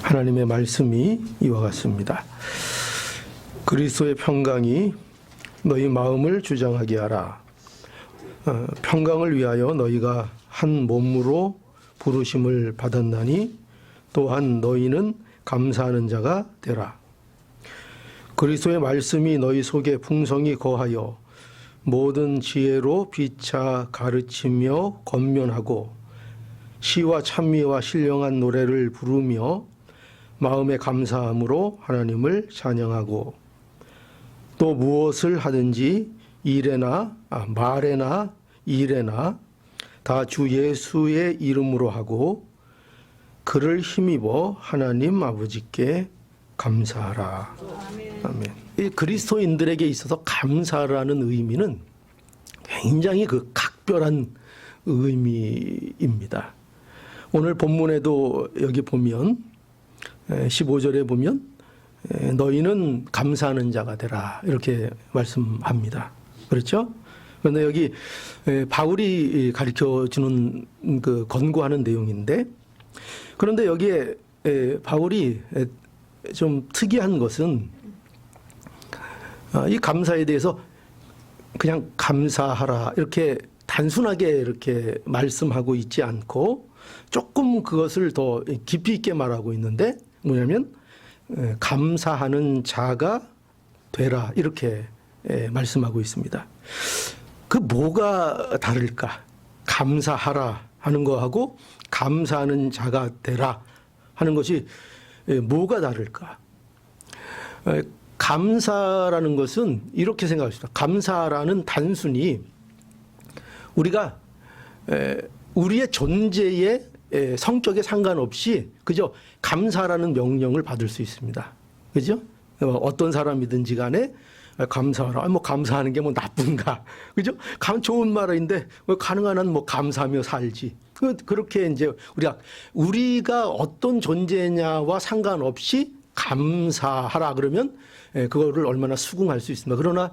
하나님의 말씀이 이와 같습니다. 그리스도의 평강이 너희 마음을 주장하게 하라. 평강을 위하여 너희가 한 몸으로 부르심을 받았나니 또한 너희는 감사하는 자가 되라. 그리스도의 말씀이 너희 속에 풍성히 거하여 모든 지혜로 비차 가르치며 권면하고 시와 찬미와 신령한 노래를 부르며 마음의 감사함으로 하나님을 찬양하고 또 무엇을 하든지 말에나 일에나 다 주 예수의 이름으로 하고 그를 힘입어 하나님 아버지께 감사하라. 아멘. 이 그리스도인들에게 있어서 감사라는 의미는 굉장히 그 각별한 의미입니다. 오늘 본문에도 여기 보면 15절에 보면 너희는 감사하는 자가 되라 이렇게 말씀합니다. 그렇죠? 그런데 여기 바울이 가르쳐주는 그 권고하는 내용인데, 그런데 여기에 바울이 좀 특이한 것은 이 감사에 대해서 그냥 감사하라 이렇게 단순하게 이렇게 말씀하고 있지 않고 조금 그것을 더 깊이 있게 말하고 있는데, 뭐냐면 감사하는 자가 되라 이렇게 말씀하고 있습니다. 그 뭐가 다를까? 감사하라 하는 거하고 감사하는 자가 되라 하는 것이 뭐가 다를까? 감사라는 것은 이렇게 생각합시다. 감사라는 단순히 우리가 우리의 존재의 성격에 상관없이 그저 감사라는 명령을 받을 수 있습니다. 그죠? 어떤 사람이든지 간에 감사하라. 뭐 감사하는 게 뭐 나쁜가? 그죠? 좋은 말인데 가능한 한 뭐 감사하며 살지. 그렇게 이제 우리가 어떤 존재냐와 상관없이 감사하라 그러면 그거를 얼마나 수긍할 수 있습니다. 그러나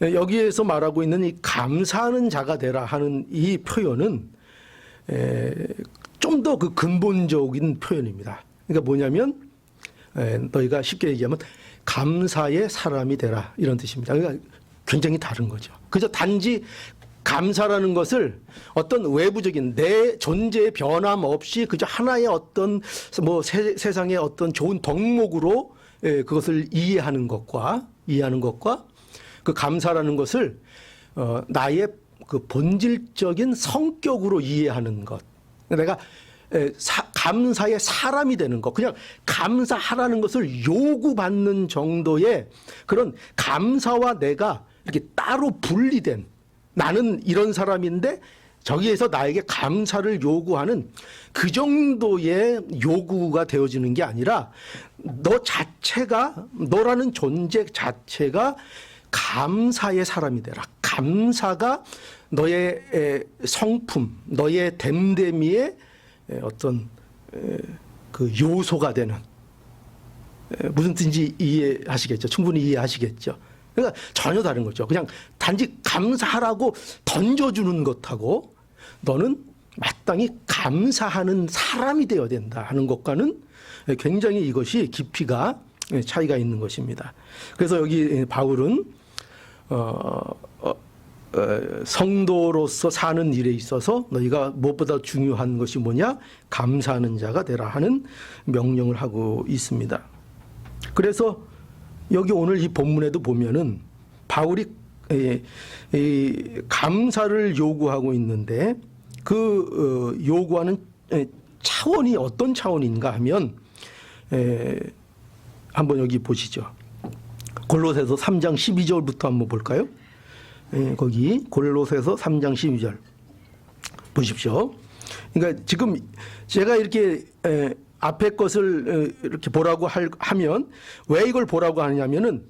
여기에서 말하고 있는 이 감사하는 자가 되라 하는 이 표현은 좀 더 그 근본적인 표현입니다. 그러니까 뭐냐면 너희가 쉽게 얘기하면 감사의 사람이 되라 이런 뜻입니다. 그러니까 굉장히 다른 거죠. 그저 단지 감사라는 것을 어떤 외부적인 내 존재의 변함 없이 그저 하나의 어떤 뭐 세상의 어떤 좋은 덕목으로 그것을 이해하는 것과 그 감사라는 것을 나의 그 본질적인 성격으로 이해하는 것. 내가 감사의 사람이 되는 것, 그냥 감사하라는 것을 요구받는 정도의 그런 감사와 내가 이렇게 따로 분리된, 나는 이런 사람인데 저기에서 나에게 감사를 요구하는 그 정도의 요구가 되어지는 게 아니라 너라는 존재 자체가 감사의 사람이 되라. 감사가 너의 성품, 너의 됨됨이의 어떤 그 요소가 되는, 무슨 뜻인지 이해하시겠죠? 충분히 이해하시겠죠? 그러니까 전혀 다른 거죠. 그냥 단지 감사하라고 던져주는 것하고 너는 마땅히 감사하는 사람이 되어야 된다 하는 것과는 굉장히 이것이 깊이가 차이가 있는 것입니다. 그래서 여기 바울은 성도로서 사는 일에 있어서 너희가 무엇보다 중요한 것이 뭐냐? 감사하는 자가 되라 하는 명령을 하고 있습니다. 그래서 여기 오늘 이 본문에도 보면은 바울이 감사를 요구하고 있는데 그 요구하는 차원이 어떤 차원인가 하면 한번 여기 보시죠. 골로새서 3장 12절부터 한번 볼까요? 거기 골로새서 3장 12절 보십시오. 그러니까 지금 제가 이렇게 앞에 것을 이렇게 보라고 하면 왜 이걸 보라고 하냐면은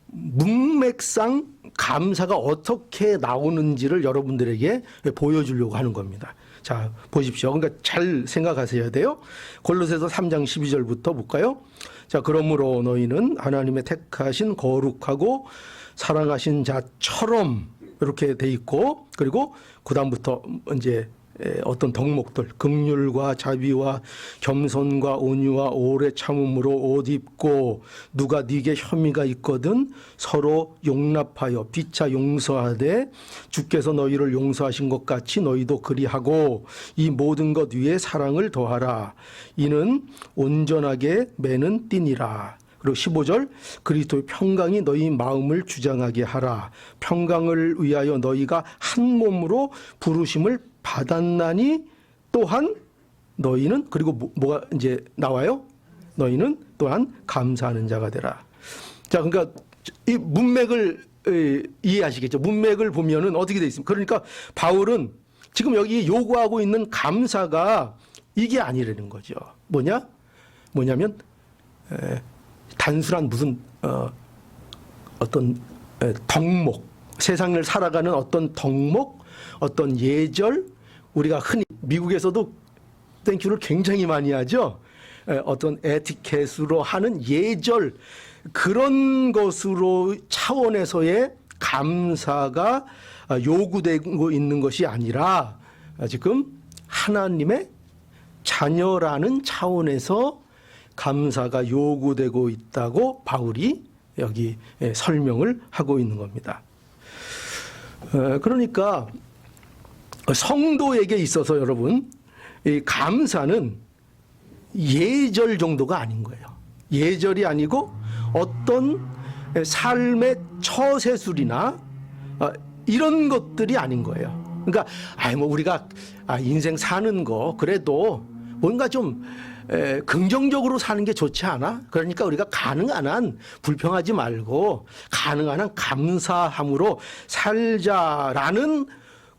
문맥상 감사가 어떻게 나오는지를 여러분들에게 보여주려고 하는 겁니다. 자, 보십시오. 그러니까 잘 생각하셔야 돼요. 골로새서 3장 12절부터 볼까요? 자, 그러므로 너희는 하나님의 택하신 거룩하고 사랑하신 자처럼 이렇게 돼 있고, 그리고 그 다음부터 이제 어떤 덕목들, 긍휼과 자비와 겸손과 온유와 오래 참음으로 옷 입고 누가 네게 혐의가 있거든 서로 용납하여 피차 용서하되 주께서 너희를 용서하신 것 같이 너희도 그리하고 이 모든 것 위에 사랑을 더하라. 이는 온전하게 매는 띠니라. 그리고 15절 그리스도의 평강이 너희 마음을 주장하게 하라. 평강을 위하여 너희가 한 몸으로 부르심을 받았나니 또한 너희는 그리고 뭐가 이제 나와요? 너희는 또한 감사하는 자가 되라. 자, 그러니까 이 문맥을 이해하시겠죠? 문맥을 보면은 어떻게 돼 있습니까? 그러니까 바울은 지금 여기 요구하고 있는 감사가 이게 아니라는 거죠. 뭐냐면 단순한 무슨 어떤 덕목, 세상을 살아가는 어떤 덕목, 어떤 예절, 우리가 흔히 미국에서도 땡큐를 굉장히 많이 하죠. 어떤 에티켓으로 하는 예절, 그런 것으로 차원에서의 감사가 요구되고 있는 것이 아니라 지금 하나님의 자녀라는 차원에서 감사가 요구되고 있다고 바울이 여기 설명을 하고 있는 겁니다. 그러니까 성도에게 있어서 여러분, 이 감사는 예절 정도가 아닌 거예요. 예절이 아니고 어떤 삶의 처세술이나 이런 것들이 아닌 거예요. 그러니까 뭐 우리가 인생 사는 거 그래도 뭔가 좀 긍정적으로 사는 게 좋지 않아? 그러니까 우리가 가능한 한 불평하지 말고 가능한 한 감사함으로 살자라는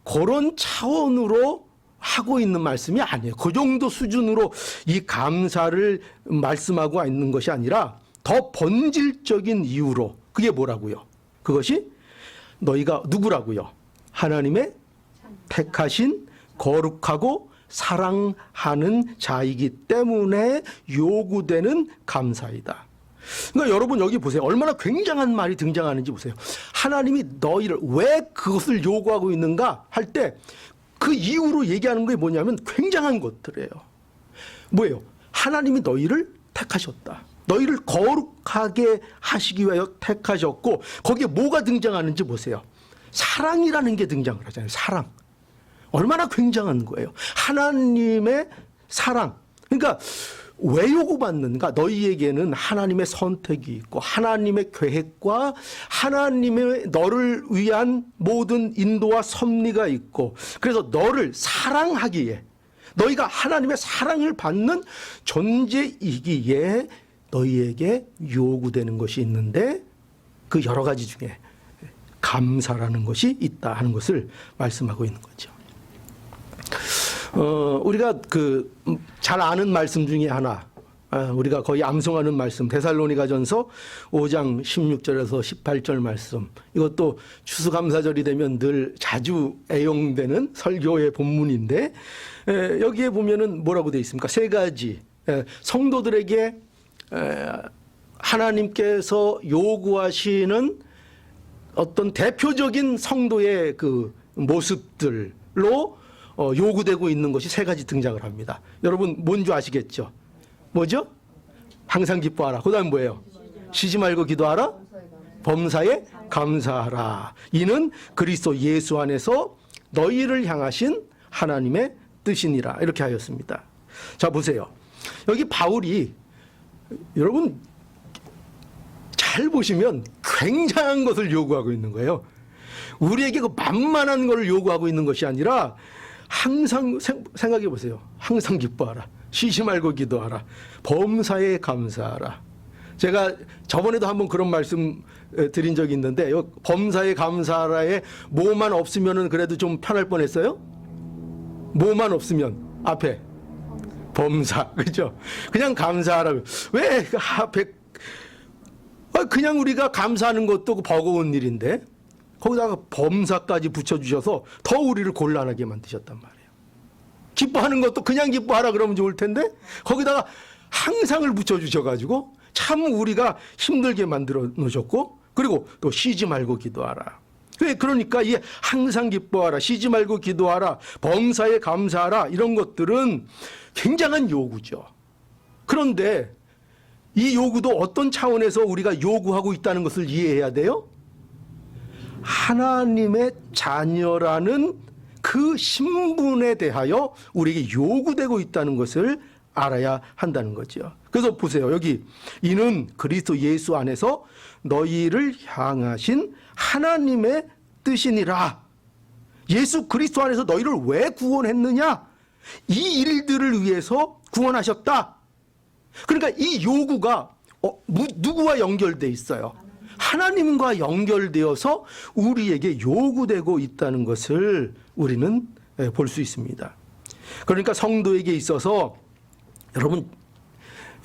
그런 차원으로 하고 있는 말씀이 아니에요. 그 정도 수준으로 이 감사를 말씀하고 있는 것이 아니라 더 본질적인 이유로, 그게 뭐라고요? 그것이 너희가 누구라고요? 하나님의 택하신 거룩하고 사랑하는 자이기 때문에 요구되는 감사이다. 그러니까 여러분 여기 보세요. 얼마나 굉장한 말이 등장하는지 보세요. 하나님이 너희를 왜 그것을 요구하고 있는가 할 때 그 이유로 얘기하는 게 뭐냐면 굉장한 것들이에요. 뭐예요? 하나님이 너희를 택하셨다. 너희를 거룩하게 하시기 위하여 택하셨고, 거기에 뭐가 등장하는지 보세요. 사랑이라는 게 등장을 하잖아요. 사랑. 얼마나 굉장한 거예요. 하나님의 사랑. 그러니까 왜 요구받는가? 너희에게는 하나님의 선택이 있고 하나님의 계획과 하나님의 너를 위한 모든 인도와 섭리가 있고, 그래서 너를 사랑하기에, 너희가 하나님의 사랑을 받는 존재이기에 너희에게 요구되는 것이 있는데, 그 여러 가지 중에 감사라는 것이 있다 하는 것을 말씀하고 있는 거죠. 우리가 잘 아는 말씀 중에 하나, 우리가 거의 암송하는 말씀, 데살로니가전서 5장 16절에서 18절 말씀. 이것도 추수감사절이 되면 늘 자주 애용되는 설교의 본문인데, 여기에 보면은 뭐라고 되어 있습니까? 세 가지. 성도들에게 하나님께서 요구하시는 어떤 대표적인 성도의 그 모습들로 요구되고 있는 것이 세 가지 등장을 합니다. 여러분 뭔지 아시겠죠? 뭐죠? 항상 기뻐하라. 그 다음 뭐예요? 쉬지 말고 기도하라. 범사에 감사하라. 이는 그리스도 예수 안에서 너희를 향하신 하나님의 뜻이니라. 이렇게 하였습니다. 자, 보세요. 여기 바울이, 여러분 잘 보시면 굉장한 것을 요구하고 있는 거예요. 우리에게 그 만만한 것을 요구하고 있는 것이 아니라 항상 생각해 보세요. 항상 기뻐하라. 쉬지 말고 기도하라. 범사에 감사하라. 제가 저번에도 한번 그런 말씀 드린 적이 있는데, 범사에 감사하라에 뭐만 없으면은 그래도 좀 편할 뻔했어요. 뭐만 없으면 앞에 범사, 그죠? 그냥 감사하라. 왜 앞에 그냥 우리가 감사하는 것도 버거운 일인데 거기다가 범사까지 붙여주셔서 더 우리를 곤란하게 만드셨단 말이에요. 기뻐하는 것도 그냥 기뻐하라 그러면 좋을 텐데 거기다가 항상을 붙여주셔가지고 참 우리가 힘들게 만들어 놓으셨고, 그리고 또 쉬지 말고 기도하라. 왜 그러니까 이 항상 기뻐하라, 쉬지 말고 기도하라, 범사에 감사하라 이런 것들은 굉장한 요구죠. 그런데 이 요구도 어떤 차원에서 우리가 요구하고 있다는 것을 이해해야 돼요? 하나님의 자녀라는 그 신분에 대하여 우리에게 요구되고 있다는 것을 알아야 한다는 거죠. 그래서 보세요. 여기 이는 그리스도 예수 안에서 너희를 향하신 하나님의 뜻이니라. 예수 그리스도 안에서 너희를 왜 구원했느냐? 이 일들을 위해서 구원하셨다. 그러니까 이 요구가 누구와 연결돼 있어요? 하나님과 연결되어서 우리에게 요구되고 있다는 것을 우리는 볼 수 있습니다. 그러니까 성도에게 있어서 여러분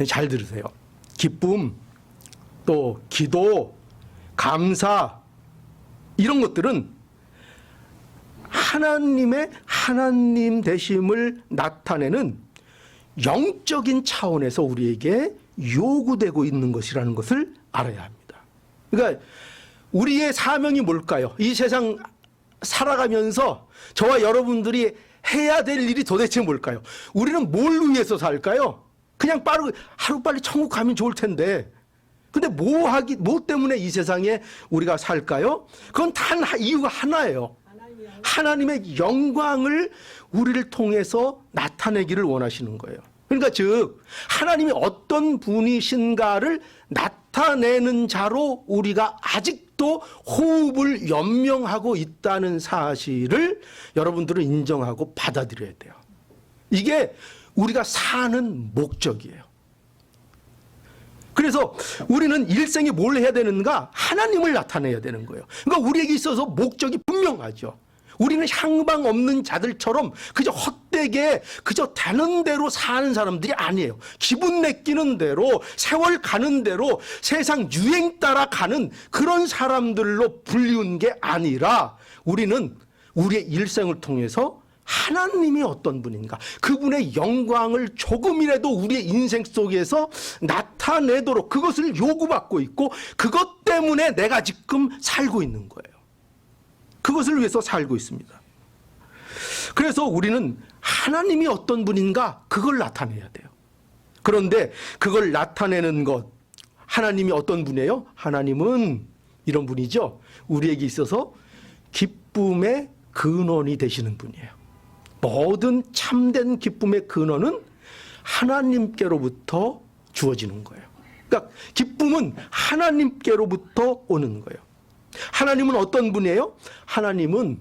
잘 들으세요. 기쁨, 또 기도, 감사 이런 것들은 하나님의 하나님 되심을 나타내는 영적인 차원에서 우리에게 요구되고 있는 것이라는 것을 알아야 합니다. 그러니까 우리의 사명이 뭘까요? 이 세상 살아가면서 저와 여러분들이 해야 될 일이 도대체 뭘까요? 우리는 뭘 위해서 살까요? 그냥 하루빨리 천국 가면 좋을 텐데. 근데 뭐 때문에 이 세상에 우리가 살까요? 그건 단 이유가 하나예요. 하나님의 영광을 우리를 통해서 나타내기를 원하시는 거예요. 그러니까 즉 하나님이 어떤 분이신가를 나타내는 자로 우리가 아직도 호흡을 연명하고 있다는 사실을 여러분들은 인정하고 받아들여야 돼요. 이게 우리가 사는 목적이에요. 그래서 우리는 일생에 뭘 해야 되는가? 하나님을 나타내야 되는 거예요. 그러니까 우리에게 있어서 목적이 분명하죠. 우리는 향방 없는 자들처럼 그저 헛되게 그저 되는 대로 사는 사람들이 아니에요. 기분 내끼는 대로 세월 가는 대로 세상 유행 따라 가는 그런 사람들로 불리운 게 아니라 우리는 우리의 일생을 통해서 하나님이 어떤 분인가, 그분의 영광을 조금이라도 우리의 인생 속에서 나타내도록 그것을 요구받고 있고 그것 때문에 내가 지금 살고 있는 거예요. 그것을 위해서 살고 있습니다. 그래서 우리는 하나님이 어떤 분인가 그걸 나타내야 돼요. 그런데 그걸 나타내는 것, 하나님이 어떤 분이에요? 하나님은 이런 분이죠. 우리에게 있어서 기쁨의 근원이 되시는 분이에요. 모든 참된 기쁨의 근원은 하나님께로부터 주어지는 거예요. 그러니까 기쁨은 하나님께로부터 오는 거예요. 하나님은 어떤 분이에요? 하나님은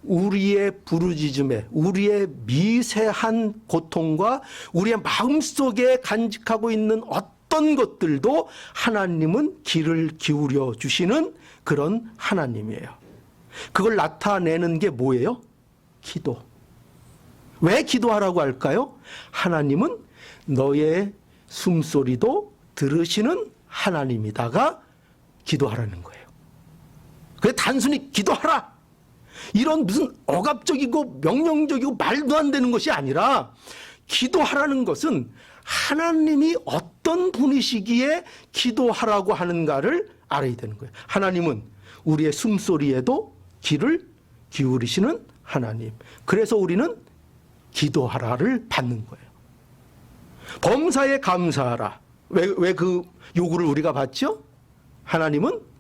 우리의 부르짖음에, 우리의 미세한 고통과 우리의 마음속에 간직하고 있는 어떤 것들도 하나님은 귀를 기울여 주시는 그런 하나님이에요. 그걸 나타내는 게 뭐예요? 기도. 왜 기도하라고 할까요? 하나님은 너의 숨소리도 들으시는 하나님이다가 기도하라는 거예요. 그게 단순히 기도하라, 이런 무슨 억압적이고 명령적이고 말도 안 되는 것이 아니라 기도하라는 것은 하나님이 어떤 분이시기에 기도하라고 하는가를 알아야 되는 거예요. 하나님은 우리의 숨소리에도 귀를 기울이시는 하나님. 그래서 우리는 기도하라를 받는 거예요. 범사에 감사하라. 왜 그 요구를 우리가 받죠? 하나님은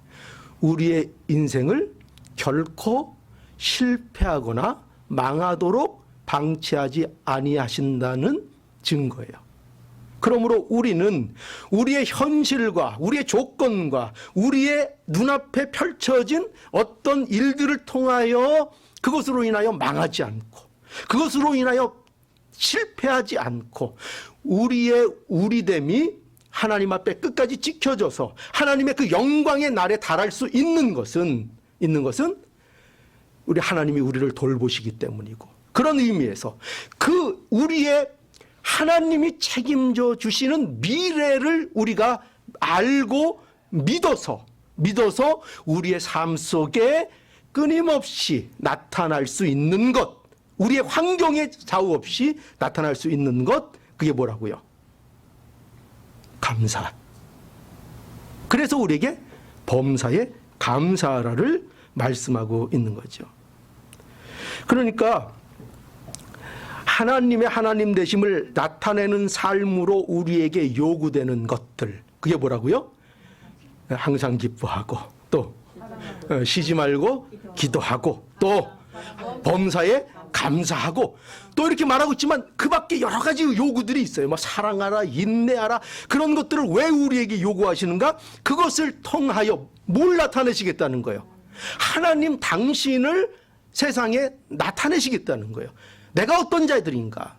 우리의 인생을 결코 실패하거나 망하도록 방치하지 아니하신다는 증거예요. 그러므로 우리는 우리의 현실과 우리의 조건과 우리의 눈앞에 펼쳐진 어떤 일들을 통하여 그것으로 인하여 망하지 않고 그것으로 인하여 실패하지 않고 우리의 우리됨이 하나님 앞에 끝까지 지켜져서 하나님의 그 영광의 날에 달할 수 있는 것은 우리 하나님이 우리를 돌보시기 때문이고, 그런 의미에서 그 우리의 하나님이 책임져 주시는 미래를 우리가 알고 믿어서 우리의 삶 속에 끊임없이 나타날 수 있는 것, 우리의 환경에 좌우 없이 나타날 수 있는 것, 그게 뭐라고요? 감사. 그래서 우리에게 범사에 감사하라를 말씀하고 있는 거죠. 그러니까 하나님의 하나님 되심을 나타내는 삶으로 우리에게 요구되는 것들, 그게 뭐라고요? 항상 기뻐하고, 또 쉬지 말고 기도하고, 또 범사에 감사하고, 또 이렇게 말하고 있지만 그 밖에 여러 가지 요구들이 있어요. 뭐 사랑하라, 인내하라, 그런 것들을 왜 우리에게 요구하시는가? 그것을 통하여 뭘 나타내시겠다는 거예요? 하나님 당신을 세상에 나타내시겠다는 거예요. 내가 어떤 자들인가?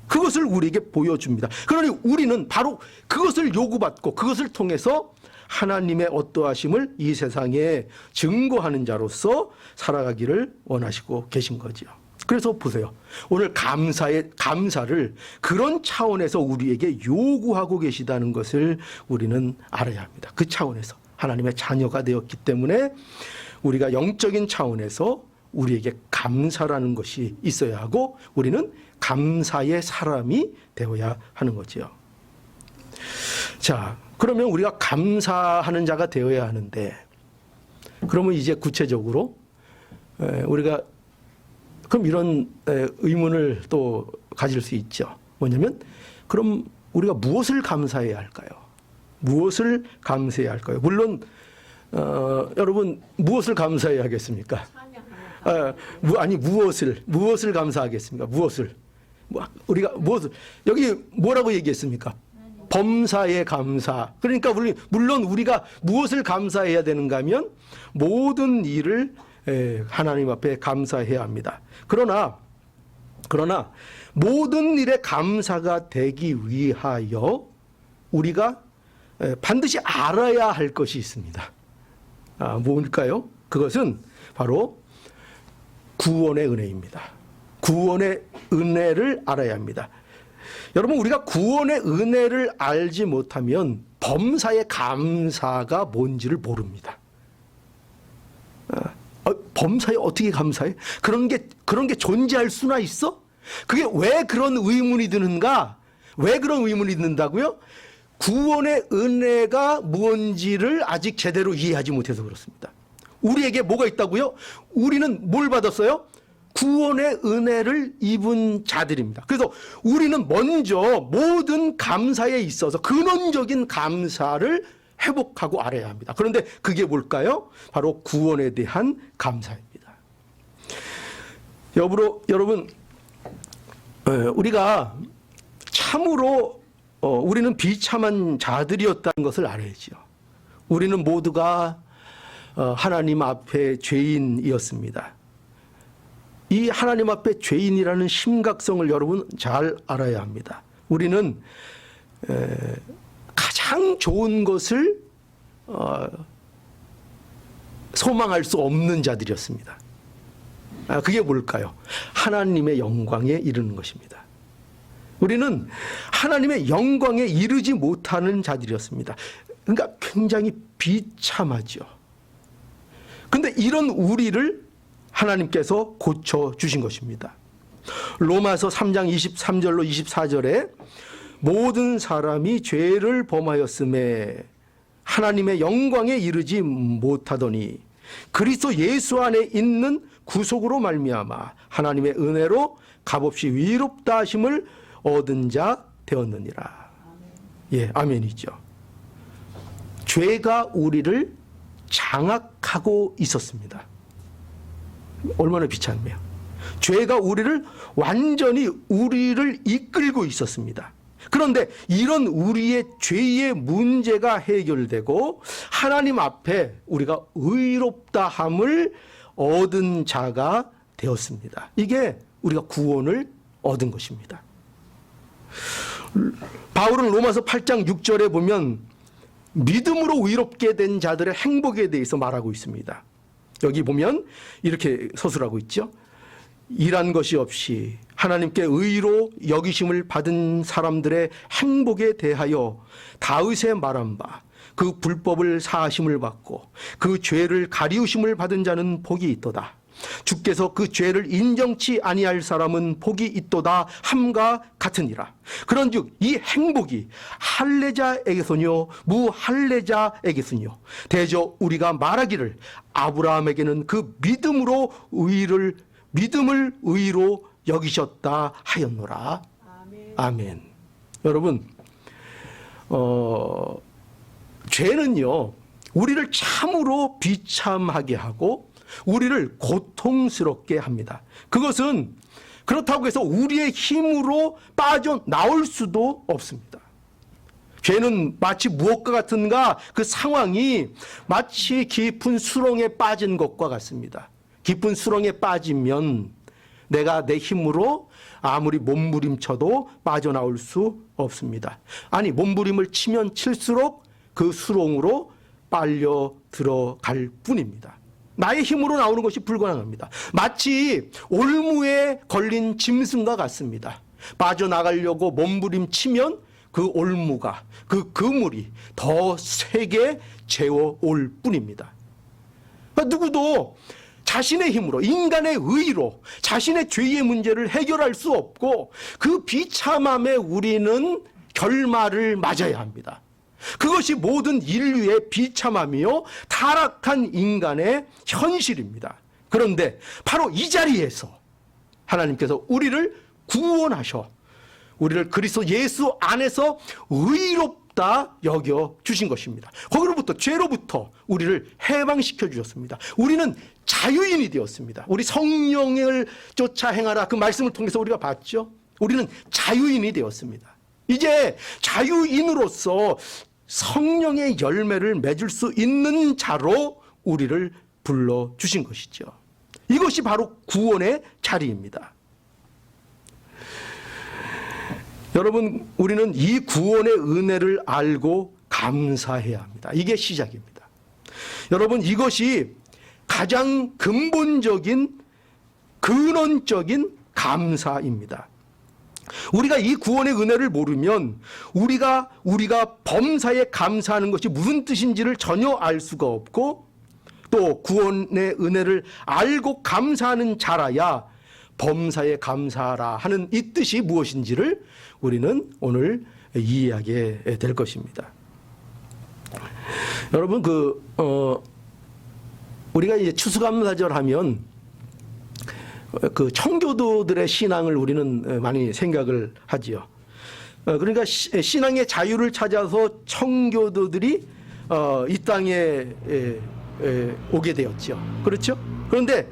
그것을 우리에게 보여줍니다. 그러니 우리는 바로 그것을 요구받고 그것을 통해서 하나님의 어떠하심을 이 세상에 증거하는 자로서 살아가기를 원하시고 계신 거죠. 그래서 보세요. 오늘 감사를 그런 차원에서 우리에게 요구하고 계시다는 것을 우리는 알아야 합니다. 그 차원에서 하나님의 자녀가 되었기 때문에 우리가 영적인 차원에서 우리에게 감사라는 것이 있어야 하고 우리는 감사의 사람이 되어야 하는 거죠. 자, 그러면 우리가 감사하는 자가 되어야 하는데, 그러면 이제 구체적으로 우리가 그럼 이런 의문을 또 가질 수 있죠. 뭐냐면 그럼 우리가 무엇을 감사해야 할까요? 무엇을 감사해야 할까요? 물론 여러분 무엇을 감사해야 하겠습니까? 아니 무엇을 감사하겠습니까? 무엇을 우리가 무엇을 여기 뭐라고 얘기했습니까? 범사에 감사. 그러니까 물론 우리가 무엇을 감사해야 되는가 하면 모든 일을 하나님 앞에 감사해야 합니다. 그러나 모든 일에 감사가 되기 위하여 우리가 반드시 알아야 할 것이 있습니다. 뭘까요? 그것은 바로 구원의 은혜입니다. 구원의 은혜를 알아야 합니다. 여러분, 우리가 구원의 은혜를 알지 못하면 범사의 감사가 뭔지를 모릅니다. 범사에 어떻게 감사해? 그런 게 존재할 수나 있어? 그게 왜 그런 의문이 드는가? 왜 그런 의문이 든다고요? 구원의 은혜가 무엇인지를 아직 제대로 이해하지 못해서 그렇습니다. 우리에게 뭐가 있다고요? 우리는 뭘 받았어요? 구원의 은혜를 입은 자들입니다. 그래서 우리는 먼저 모든 감사에 있어서 근원적인 감사를 회복하고 알아야 합니다. 그런데 그게 뭘까요? 바로 구원에 대한 감사입니다. 여러분, 우리가 참으로 우리는 비참한 자들이었다는 것을 알아야죠. 우리는 모두가 하나님 앞에 죄인이었습니다. 이 하나님 앞에 죄인이라는 심각성을 여러분 잘 알아야 합니다. 우리는 가장 좋은 것을 소망할 수 없는 자들이었습니다. 그게 뭘까요? 하나님의 영광에 이르는 것입니다. 우리는 하나님의 영광에 이르지 못하는 자들이었습니다. 그러니까 굉장히 비참하죠. 근데 이런 우리를 하나님께서 고쳐주신 것입니다. 로마서 3장 23절로 24절에 모든 사람이 죄를 범하였음에 하나님의 영광에 이르지 못하더니 그리스도 예수 안에 있는 구속으로 말미암아 하나님의 은혜로 값없이 위롭다 하심을 얻은 자 되었느니라. 예, 아멘이죠. 죄가 우리를 장악하고 있었습니다. 얼마나 비참해요. 죄가 완전히 우리를 이끌고 있었습니다. 그런데 이런 우리의 죄의 문제가 해결되고 하나님 앞에 우리가 의롭다함을 얻은 자가 되었습니다. 이게 우리가 구원을 얻은 것입니다. 바울은 로마서 8장 6절에 보면 믿음으로 의롭게 된 자들의 행복에 대해서 말하고 있습니다. 여기 보면 이렇게 서술하고 있죠. 일한 것이 없이 하나님께 의로 여기심을 받은 사람들의 행복에 대하여 다윗의 말한 바 그 불법을 사하심을 받고 그 죄를 가리우심을 받은 자는 복이 있도다. 주께서 그 죄를 인정치 아니할 사람은 복이 있도다 함과 같으니라. 그런즉 이 행복이 할례자에게서뇨 무할례자에게서뇨 대저 우리가 말하기를 아브라함에게는 그 믿음을 의로 여기셨다 하였노라. 아멘. 여러분, 죄는요 우리를 참으로 비참하게 하고 우리를 고통스럽게 합니다. 그것은 그렇다고 해서 우리의 힘으로 빠져나올 수도 없습니다. 죄는 마치 무엇과 같은가? 그 상황이 마치 깊은 수렁에 빠진 것과 같습니다. 깊은 수렁에 빠지면 내가 내 힘으로 아무리 몸부림쳐도 빠져나올 수 없습니다. 아니, 몸부림을 치면 칠수록 그 수렁으로 빨려 들어갈 뿐입니다. 나의 힘으로 나오는 것이 불가능합니다. 마치 올무에 걸린 짐승과 같습니다. 빠져나가려고 몸부림치면 그 올무가, 그 그물이 더 세게 재워올 뿐입니다. 누구도 자신의 힘으로, 인간의 의로 자신의 죄의 문제를 해결할 수 없고 그 비참함에 우리는 결말을 맞아야 합니다. 그것이 모든 인류의 비참함이요 타락한 인간의 현실입니다. 그런데 바로 이 자리에서 하나님께서 우리를 구원하셔 우리를 그리스도 예수 안에서 의롭다 여겨 주신 것입니다. 거기로부터, 죄로부터 우리를 해방시켜 주셨습니다. 우리는 자유인이 되었습니다. 우리 성령을 쫓아 행하라 그 말씀을 통해서 우리가 봤죠. 우리는 자유인이 되었습니다. 이제 자유인으로서 성령의 열매를 맺을 수 있는 자로 우리를 불러주신 것이죠. 이것이 바로 구원의 자리입니다. 여러분, 우리는 이 구원의 은혜를 알고 감사해야 합니다. 이게 시작입니다. 여러분, 이것이 가장 근본적인 근원적인 감사입니다. 우리가 이 구원의 은혜를 모르면 우리가 범사에 감사하는 것이 무슨 뜻인지를 전혀 알 수가 없고 또 구원의 은혜를 알고 감사하는 자라야 범사에 감사하라 하는 이 뜻이 무엇인지를 우리는 오늘 이해하게 될 것입니다. 여러분, 우리가 이제 추수감사절 하면 그 청교도들의 신앙을 우리는 많이 생각을 하지요. 그러니까 신앙의 자유를 찾아서 청교도들이 이 땅에 오게 되었죠. 그렇죠? 그런데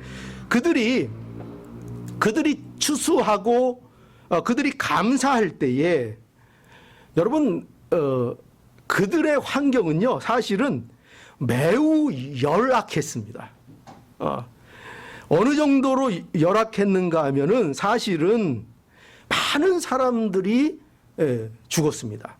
그들이 추수하고 그들이 감사할 때에 여러분 그들의 환경은요 사실은 매우 열악했습니다. 어느 정도로 열악했는가 하면은 사실은 많은 사람들이 죽었습니다.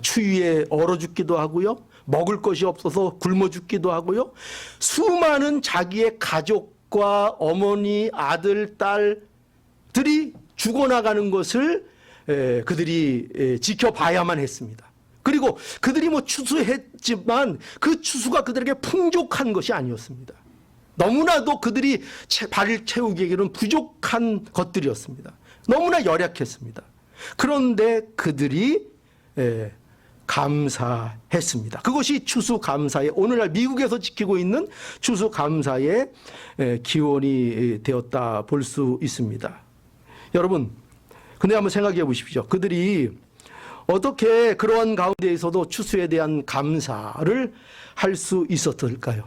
추위에 얼어 죽기도 하고요. 먹을 것이 없어서 굶어 죽기도 하고요. 수많은 자기의 가족과 어머니, 아들, 딸들이 죽어나가는 것을 그들이 지켜봐야만 했습니다. 그리고 그들이 추수했지만 그 추수가 그들에게 풍족한 것이 아니었습니다. 너무나도 그들이 발을 채우기에는 부족한 것들이었습니다. 너무나 열악했습니다. 그런데 그들이 감사했습니다. 그것이 추수감사의 오늘날 미국에서 지키고 있는 추수감사의 기원이 되었다 볼 수 있습니다. 여러분, 근데 한번 생각해 보십시오. 그들이 어떻게 그러한 가운데에서도 추수에 대한 감사를 할 수 있었을까요?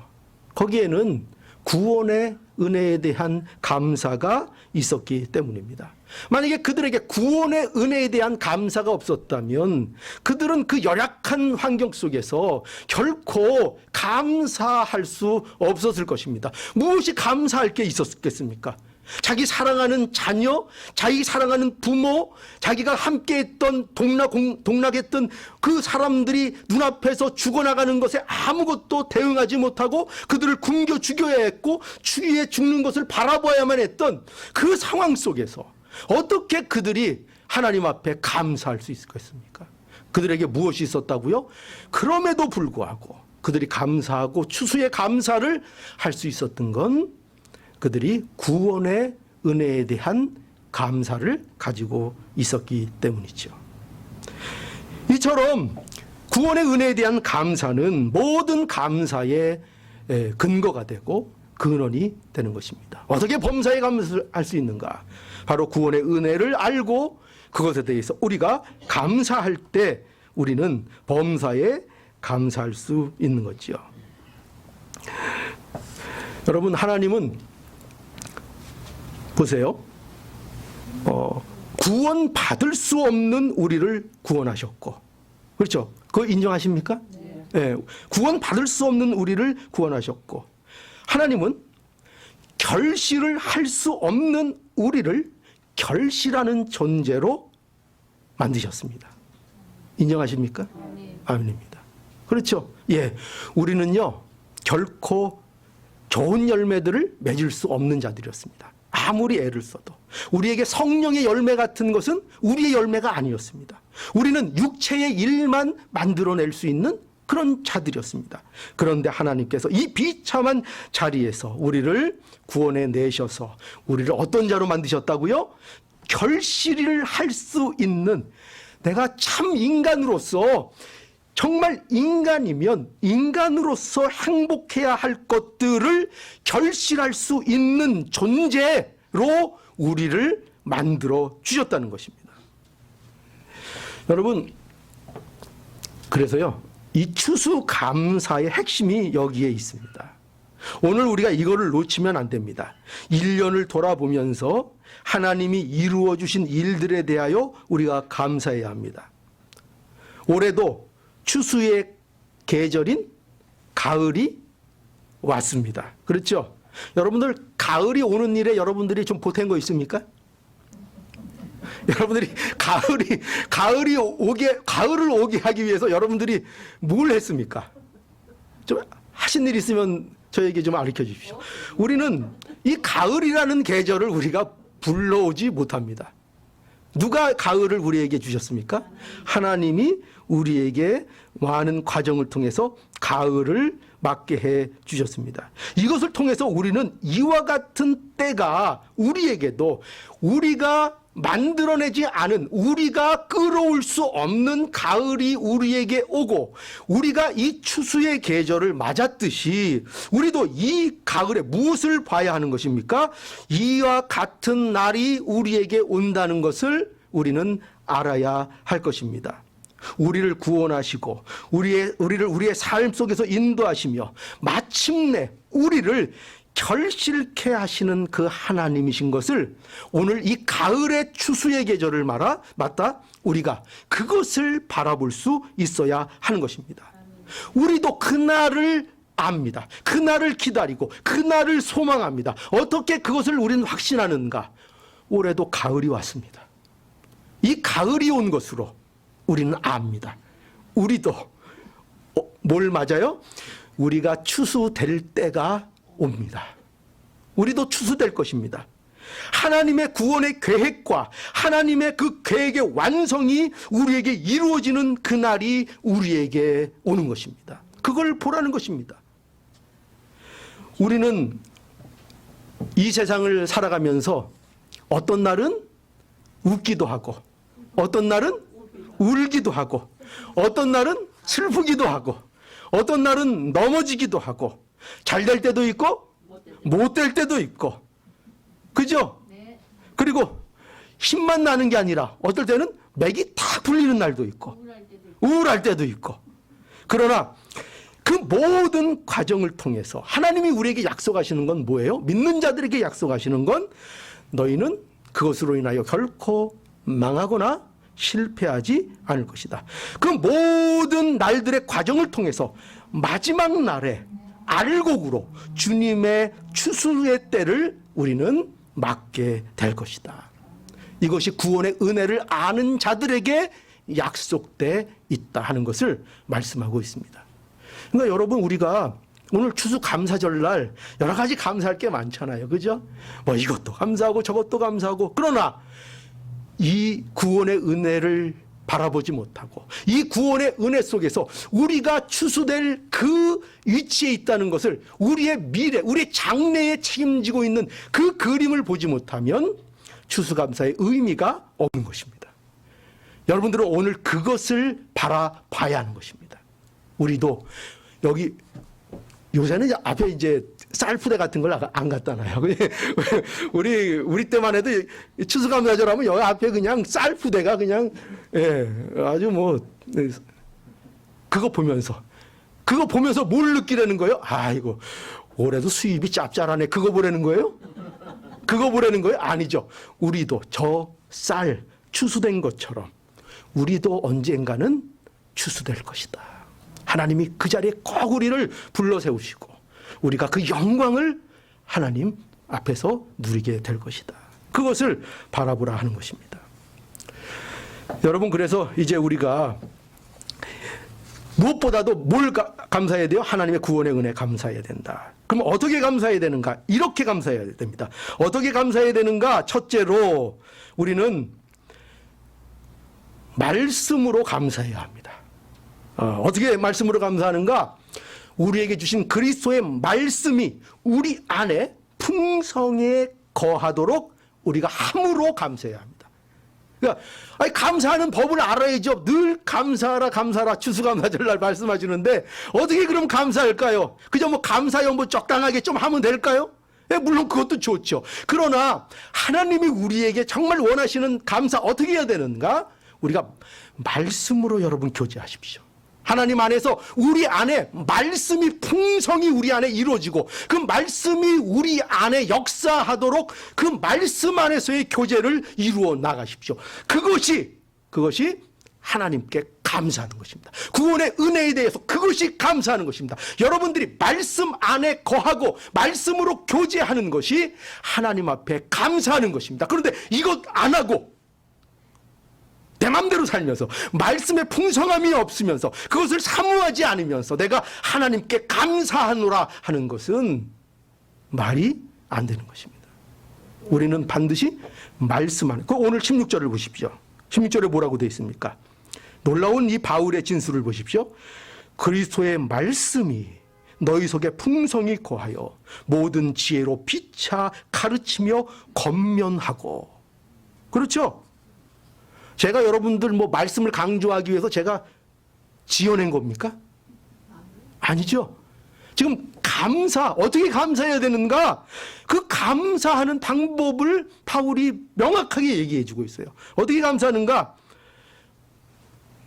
거기에는 구원의 은혜에 대한 감사가 있었기 때문입니다. 만약에 그들에게 구원의 은혜에 대한 감사가 없었다면 그들은 그 열악한 환경 속에서 결코 감사할 수 없었을 것입니다. 무엇이 감사할 게 있었겠습니까? 자기 사랑하는 자녀, 자기 사랑하는 부모, 자기가 함께했던 동락했던 그 사람들이 눈앞에서 죽어나가는 것에 아무것도 대응하지 못하고 그들을 굶겨 죽여야 했고 추위에 죽는 것을 바라봐야만 했던 그 상황 속에서 어떻게 그들이 하나님 앞에 감사할 수 있겠습니까? 그들에게 무엇이 있었다고요? 그럼에도 불구하고 그들이 감사하고 추수의 감사를 할 수 있었던 건 그들이 구원의 은혜에 대한 감사를 가지고 있었기 때문이죠. 이처럼 구원의 은혜에 대한 감사는 모든 감사의 근거가 되고 근원이 되는 것입니다. 어떻게 범사에 감사를 할 수 있는가? 바로 구원의 은혜를 알고 그것에 대해서 우리가 감사할 때 우리는 범사에 감사할 수 있는 거죠. 여러분, 하나님은 보세요. 구원받을 수 없는 우리를 구원하셨고, 그렇죠? 그거 인정하십니까? 네. 구원받을 수 없는 우리를 구원하셨고, 하나님은 결실을 할 수 없는 우리를 결실하는 존재로 만드셨습니다. 인정하십니까? 아멘입니다. 그렇죠? 예, 우리는요 결코 좋은 열매들을 맺을 수 없는 자들이었습니다. 아무리 애를 써도 우리에게 성령의 열매 같은 것은 우리의 열매가 아니었습니다. 우리는 육체의 일만 만들어낼 수 있는 그런 자들이었습니다. 그런데 하나님께서 이 비참한 자리에서 우리를 구원해 내셔서 우리를 어떤 자로 만드셨다고요? 결실을 할 수 있는, 내가 참 인간으로서 정말 인간이면 인간으로서 행복해야 할 것들을 결실할 수 있는 존재로 우리를 만들어 주셨다는 것입니다. 여러분, 그래서요 이 추수감사의 핵심이 여기에 있습니다. 오늘 우리가 이거를 놓치면 안 됩니다. 1년을 돌아보면서 하나님이 이루어 주신 일들에 대하여 우리가 감사해야 합니다. 올해도 추수의 계절인 가을이 왔습니다. 그렇죠? 여러분들 가을이 오는 일에 여러분들이 좀 보탠 거 있습니까? 여러분들이 가을을 오게 하기 위해서 여러분들이 뭘 했습니까? 좀 하신 일 있으면 저에게 좀 알려 주십시오. 우리는 이 가을이라는 계절을 우리가 불러오지 못합니다. 누가 가을을 우리에게 주셨습니까? 하나님이 우리에게 많은 과정을 통해서 가을을 맞게 해 주셨습니다. 이것을 통해서 우리는 이와 같은 때가 우리에게도 우리가 만들어내지 않은, 우리가 끌어올 수 없는 가을이 우리에게 오고 우리가 이 추수의 계절을 맞았듯이 우리도 이 가을에 무엇을 봐야 하는 것입니까? 이와 같은 날이 우리에게 온다는 것을 우리는 알아야 할 것입니다. 우리를 구원하시고 우리를 우리의 삶 속에서 인도하시며 마침내 우리를 결실케 하시는 그 하나님이신 것을 오늘 이 가을의 추수의 계절을 맞다 우리가 그것을 바라볼 수 있어야 하는 것입니다. 우리도 그날을 압니다. 그날을 기다리고 그날을 소망합니다. 어떻게 그것을 우리는 확신하는가? 올해도 가을이 왔습니다. 이 가을이 온 것으로 우리는 압니다. 우리도 뭘 맞아요? 우리가 추수될 때가 옵니다. 우리도 추수될 것입니다. 하나님의 구원의 계획과 하나님의 그 계획의 완성이 우리에게 이루어지는 그날이 우리에게 오는 것입니다. 그걸 보라는 것입니다. 우리는 이 세상을 살아가면서 어떤 날은 웃기도 하고 어떤 날은 울기도 하고 어떤 날은 슬프기도 하고 어떤 날은 넘어지기도 하고 잘 될 때도 있고 못 될 때도 있고, 그죠? 네. 그리고 힘만 나는 게 아니라 어떨 때는 맥이 탁 풀리는 날도 있고 우울할 때도 있고. 그러나 그 모든 과정을 통해서 하나님이 우리에게 약속하시는 건 뭐예요? 믿는 자들에게 약속하시는 건 너희는 그것으로 인하여 결코 망하거나 실패하지 않을 것이다. 그 모든 날들의 과정을 통해서 마지막 날에 알곡으로 주님의 추수의 때를 우리는 맞게 될 것이다. 이것이 구원의 은혜를 아는 자들에게 약속돼 있다 하는 것을 말씀하고 있습니다. 그러니까 여러분, 우리가 오늘 추수감사절날 여러 가지 감사할 게 많잖아요. 그죠? 뭐 이것도 감사하고 저것도 감사하고, 그러나 이 구원의 은혜를 바라보지 못하고 이 구원의 은혜 속에서 우리가 추수될 그 위치에 있다는 것을 우리의 미래, 우리의 장래에 책임지고 있는 그 그림을 보지 못하면 추수감사의 의미가 없는 것입니다. 여러분들은 오늘 그것을 바라봐야 하는 것입니다. 우리도 여기 요새는 이제 앞에 이제 쌀푸대 같은 걸 안 갖다 놔요. 우리 때만 해도 추수감사절 하면 여기 앞에 그냥 쌀푸대가 그냥, 아주 뭐, 그거 보면서 뭘 느끼라는 거예요? 아이고, 올해도 수입이 짭짤하네. 그거 보라는 거예요? 그거 보라는 거예요? 아니죠. 우리도 저 쌀 추수된 것처럼 우리도 언젠가는 추수될 것이다. 하나님이 그 자리에 꼭 우리를 불러 세우시고 우리가 그 영광을 하나님 앞에서 누리게 될 것이다. 그것을 바라보라 하는 것입니다. 여러분, 그래서 이제 우리가 무엇보다도 뭘 감사해야 돼요? 하나님의 구원의 은혜 감사해야 된다. 그럼 어떻게 감사해야 되는가? 이렇게 감사해야 됩니다. 어떻게 감사해야 되는가? 첫째로 우리는 말씀으로 감사해야 합니다. 어떻게 말씀으로 감사하는가? 우리에게 주신 그리스도의 말씀이 우리 안에 풍성에 거하도록 우리가 함으로 감사해야 합니다. 그러니까 감사하는 법을 알아야죠. 늘 감사하라 감사하라 추수감사절날 말씀하시는데 어떻게 그럼 감사할까요? 그저 뭐 감사요 뭐 적당하게 좀 하면 될까요? 물론 그것도 좋죠. 그러나 하나님이 우리에게 정말 원하시는 감사 어떻게 해야 되는가? 우리가 말씀으로 여러분 교제하십시오. 하나님 안에서 우리 안에 말씀이 풍성히 우리 안에 이루어지고 그 말씀이 우리 안에 역사하도록 그 말씀 안에서의 교제를 이루어 나가십시오. 그것이 하나님께 감사하는 것입니다. 구원의 은혜에 대해서 그것이 감사하는 것입니다. 여러분들이 말씀 안에 거하고 말씀으로 교제하는 것이 하나님 앞에 감사하는 것입니다. 그런데 이것 안 하고 내 맘대로 살면서 말씀의 풍성함이 없으면서 그것을 사모하지 않으면서 내가 하나님께 감사하노라 하는 것은 말이 안 되는 것입니다. 우리는 반드시 말씀 안에, 오늘 16절을 보십시오. 16절에 뭐라고 되어 있습니까? 놀라운 이 바울의 진술을 보십시오. 그리스도의 말씀이 너희 속에 풍성히 거하여 모든 지혜로 피차 가르치며 권면하고. 그렇죠? 제가 여러분들 뭐 말씀을 강조하기 위해서 제가 지어낸 겁니까? 아니죠. 지금 어떻게 감사해야 되는가? 그 감사하는 방법을 바울이 명확하게 얘기해 주고 있어요. 어떻게 감사하는가?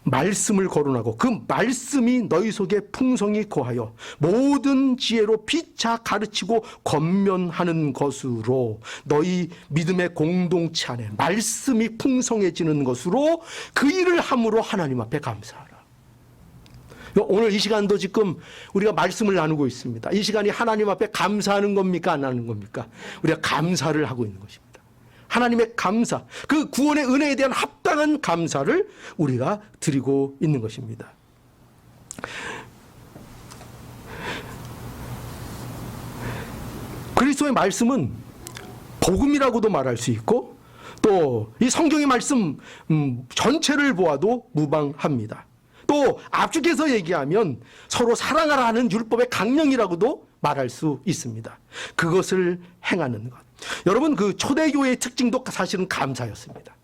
말씀을 거론하고 그 말씀이 너희 속에 풍성히 거하여 모든 지혜로 피차 가르치고 권면하는 것으로 너희 믿음의 공동체 안에 말씀이 풍성해지는 것으로 그 일을 함으로 하나님 앞에 감사하라. 오늘 이 시간도 지금 우리가 말씀을 나누고 있습니다. 이 시간이 하나님 앞에 감사하는 겁니까? 안 하는 겁니까? 우리가 감사를 하고 있는 것입니다. 하나님의 감사, 그 구원의 은혜에 대한 합당한 감사를 우리가 드리고 있는 것입니다. 그리스도의 말씀은 복음이라고도 말할 수 있고 또 이 성경의 말씀 전체를 보아도 무방합니다. 또 압축해서 얘기하면 서로 사랑하라 하는 율법의 강령이라고도 말할 수 있습니다. 그것을 행하는 것. 여러분, 그 초대교회의 특징도 사실은 감사였습니다.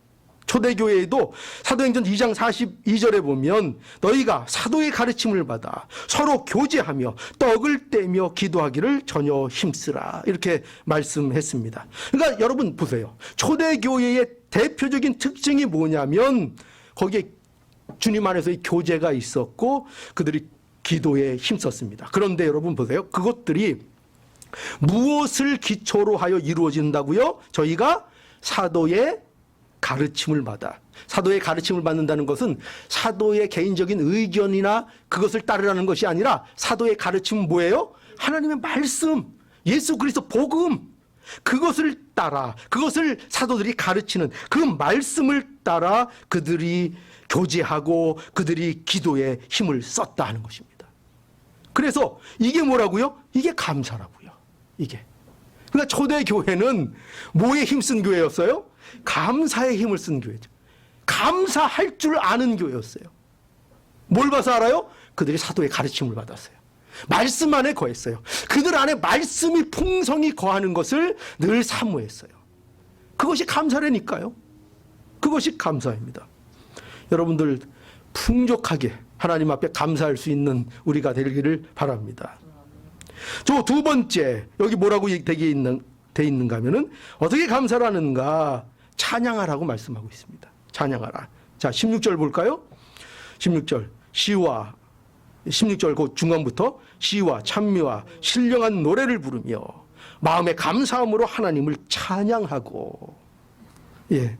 초대교회에도 사도행전 2장 42절에 보면 너희가 사도의 가르침을 받아 서로 교제하며 떡을 떼며 기도하기를 전혀 힘쓰라 이렇게 말씀했습니다. 그러니까 여러분 보세요. 초대교회의 대표적인 특징이 뭐냐면 거기에 주님 안에서의 교제가 있었고 그들이 기도에 힘썼습니다. 그런데 여러분 보세요. 그것들이 무엇을 기초로 하여 이루어진다고요? 저희가 사도의 가르침을 받아. 사도의 가르침을 받는다는 것은 사도의 개인적인 의견이나 그것을 따르라는 것이 아니라 사도의 가르침은 뭐예요? 하나님의 말씀, 예수 그리스도 복음, 그것을 따라, 그것을 사도들이 가르치는 그 말씀을 따라 그들이 교제하고 그들이 기도에 힘을 썼다 하는 것입니다. 그래서 이게 뭐라고요? 이게 감사라고요. 이게. 그러니까 초대교회는 뭐에 힘쓴 교회였어요? 감사에 힘을 쓴 교회죠. 감사할 줄 아는 교회였어요. 뭘 봐서 알아요? 그들이 사도의 가르침을 받았어요. 말씀 안에 거했어요. 그들 안에 말씀이 풍성히 거하는 것을 늘 사모했어요. 그것이 감사라니까요. 그것이 감사입니다. 여러분들 풍족하게 하나님 앞에 감사할 수 있는 우리가 되기를 바랍니다. 저 두 번째, 여기 뭐라고 돼 있는가 하면은 어떻게 감사를 하는가? 찬양하라고 말씀하고 있습니다. 찬양하라. 자, 16절 볼까요? 16절. 16절 그 중간부터 시와 찬미와 신령한 노래를 부르며 마음의 감사함으로 하나님을 찬양하고. 예.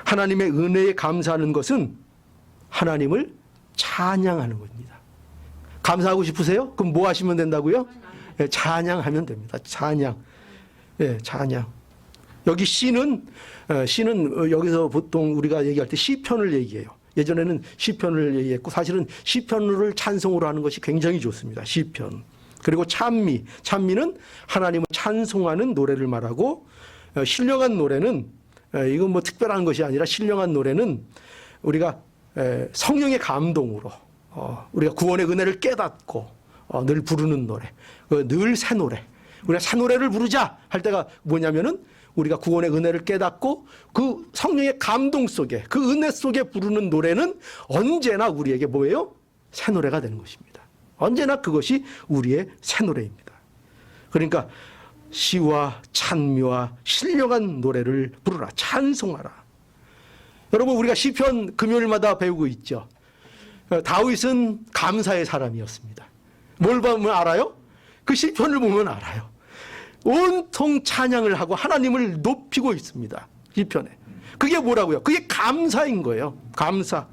하나님의 은혜에 감사하는 것은 하나님을 찬양하는 겁니다. 감사하고 싶으세요? 그럼 뭐 하시면 된다고요? 예, 찬양하면 됩니다. 찬양. 예, 찬양. 여기 시는 여기서 보통 우리가 얘기할 때 시편을 얘기해요. 예전에는 시편을 얘기했고, 사실은 시편을 찬송으로 하는 것이 굉장히 좋습니다. 시편. 그리고 찬미는 하나님을 찬송하는 노래를 말하고, 신령한 노래는 이건 뭐 특별한 것이 아니라 신령한 노래는 우리가 성령의 감동으로 우리가 구원의 은혜를 깨닫고 늘 부르는 노래, 늘 새 노래. 우리가 새 노래를 부르자 할 때가 뭐냐면은 우리가 구원의 은혜를 깨닫고 그 성령의 감동 속에, 그 은혜 속에 부르는 노래는 언제나 우리에게 뭐예요? 새 노래가 되는 것입니다. 언제나 그것이 우리의 새 노래입니다. 그러니까 시와 찬미와 신령한 노래를 부르라, 찬송하라. 여러분, 우리가 시편 금요일마다 배우고 있죠. 다윗은 감사의 사람이었습니다. 뭘 보면 알아요? 그 시편을 보면 알아요. 온통 찬양을 하고 하나님을 높이고 있습니다. 시편에. 그게 뭐라고요? 그게 감사인 거예요. 감사.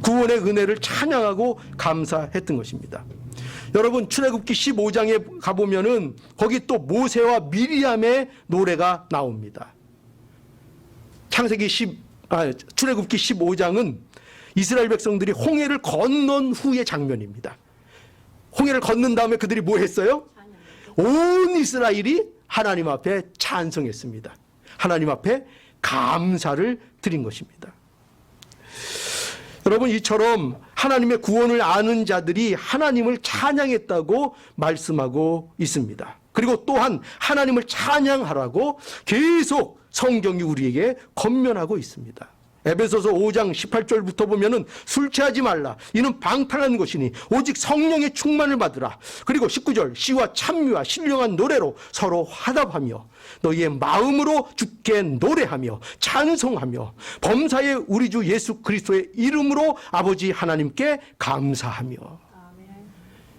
구원의 은혜를 찬양하고 감사했던 것입니다. 여러분, 출애굽기 15장에 가보면은 거기 또 모세와 미리암의 노래가 나옵니다. 출애굽기 15장은 이스라엘 백성들이 홍해를 건넌 후의 장면입니다. 홍해를 건넌 다음에 그들이 뭐 했어요? 온 이스라엘이 하나님 앞에 찬송했습니다. 하나님 앞에 감사를 드린 것입니다. 여러분, 이처럼 하나님의 구원을 아는 자들이 하나님을 찬양했다고 말씀하고 있습니다. 그리고 또한 하나님을 찬양하라고 계속 성경이 우리에게 권면하고 있습니다. 에베소서 5장 18절부터 보면은 술 취하지 말라. 이는 방탕한 것이니 오직 성령의 충만을 받으라. 그리고 19절 시와 찬미와 신령한 노래로 서로 화답하며 너희의 마음으로 주께 노래하며 찬송하며 범사의 우리 주 예수 그리스도의 이름으로 아버지 하나님께 감사하며.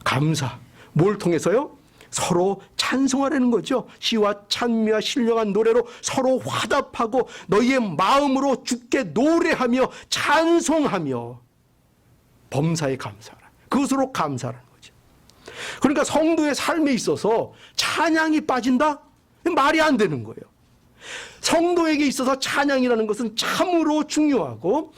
감사. 뭘 통해서요? 서로 찬송하라는 거죠. 시와 찬미와 신령한 노래로 서로 화답하고 너희의 마음으로 주께 노래하며 찬송하며 범사에 감사하라. 그것으로 감사하라는 거죠. 그러니까 성도의 삶에 있어서 찬양이 빠진다? 말이 안 되는 거예요. 성도에게 있어서 찬양이라는 것은 참으로 중요하고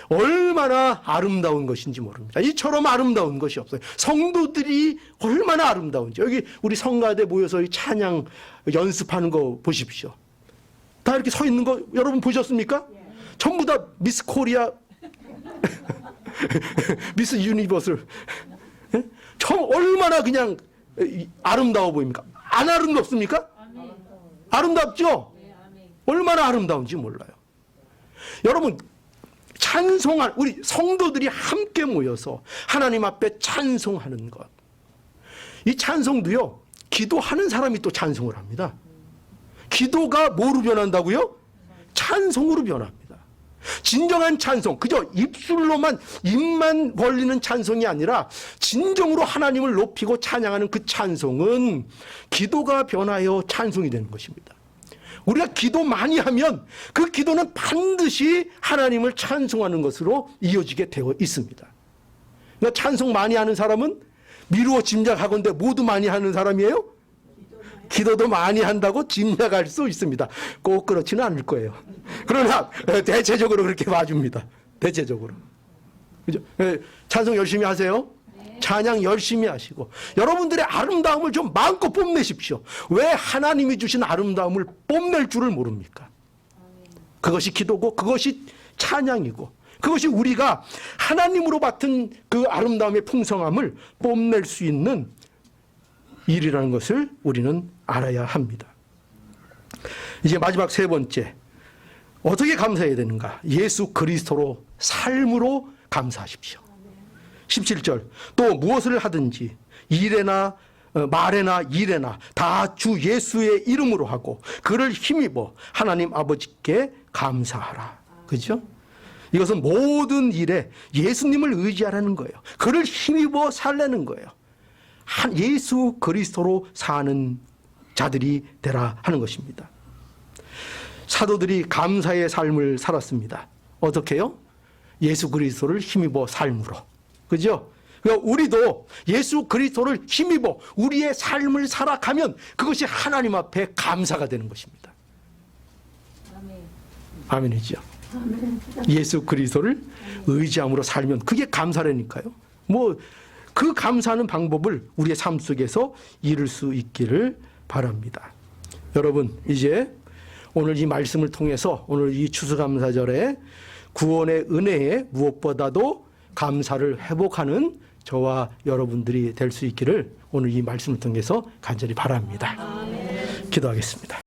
얼마나 아름다운 것인지 모릅니다. 이처럼 아름다운 것이 없어요. 성도들이 얼마나 아름다운지. 여기 우리 성가대 모여서 이 찬양 연습하는 거 보십시오. 다 이렇게 서 있는 거 여러분 보셨습니까? 전부 다 미스 코리아, 미스 유니버스. 얼마나 그냥 아름다워 보입니까? 안 아름답습니까? 아름답죠? 얼마나 아름다운지 몰라요. 여러분, 찬송할, 우리 성도들이 함께 모여서 하나님 앞에 찬송하는 것. 이 찬송도요, 기도하는 사람이 또 찬송을 합니다. 기도가 뭐로 변한다고요? 찬송으로 변합니다. 진정한 찬송, 그저 입만 벌리는 찬송이 아니라 진정으로 하나님을 높이고 찬양하는 그 찬송은 기도가 변하여 찬송이 되는 것입니다. 우리가 기도 많이 하면 그 기도는 반드시 하나님을 찬송하는 것으로 이어지게 되어 있습니다. 그러니까 찬송 많이 하는 사람은 미루어 짐작하건대 모두 많이 하는 사람이에요? 기도도 많이 한다고 짐작할 수 있습니다. 꼭 그렇지는 않을 거예요. 그러나 대체적으로 그렇게 봐줍니다. 대체적으로. 그죠? 찬송 열심히 하세요. 찬양 열심히 하시고 여러분들의 아름다움을 좀 마음껏 뽐내십시오. 왜 하나님이 주신 아름다움을 뽐낼 줄을 모릅니까? 그것이 기도고 그것이 찬양이고 그것이 우리가 하나님으로 받은 그 아름다움의 풍성함을 뽐낼 수 있는 일이라는 것을 우리는 알아야 합니다. 이제 마지막 세 번째, 어떻게 감사해야 되는가? 예수 그리스도로 삶으로 감사하십시오. 17절, 또 무엇을 하든지 일에나 말에나 일에나 다 주 예수의 이름으로 하고 그를 힘입어 하나님 아버지께 감사하라. 그죠? 이것은 모든 일에 예수님을 의지하라는 거예요. 그를 힘입어 살라는 거예요. 예수 그리스도로 사는 자들이 되라 하는 것입니다. 사도들이 감사의 삶을 살았습니다. 어떻게요? 예수 그리스도를 힘입어 삶으로. 그죠? 그러니까 우리도 예수 그리스도를 힘입어 우리의 삶을 살아가면 그것이 하나님 앞에 감사가 되는 것입니다. 아멘이죠. 예수 그리스도를 의지함으로 살면 그게 감사라니까요. 그 감사하는 방법을 우리의 삶 속에서 이룰 수 있기를 바랍니다. 여러분, 이제 오늘 이 말씀을 통해서 오늘 이 추수감사절에 구원의 은혜에 무엇보다도 감사를 회복하는 저와 여러분들이 될 수 있기를 오늘 이 말씀을 통해서 간절히 바랍니다. 기도하겠습니다.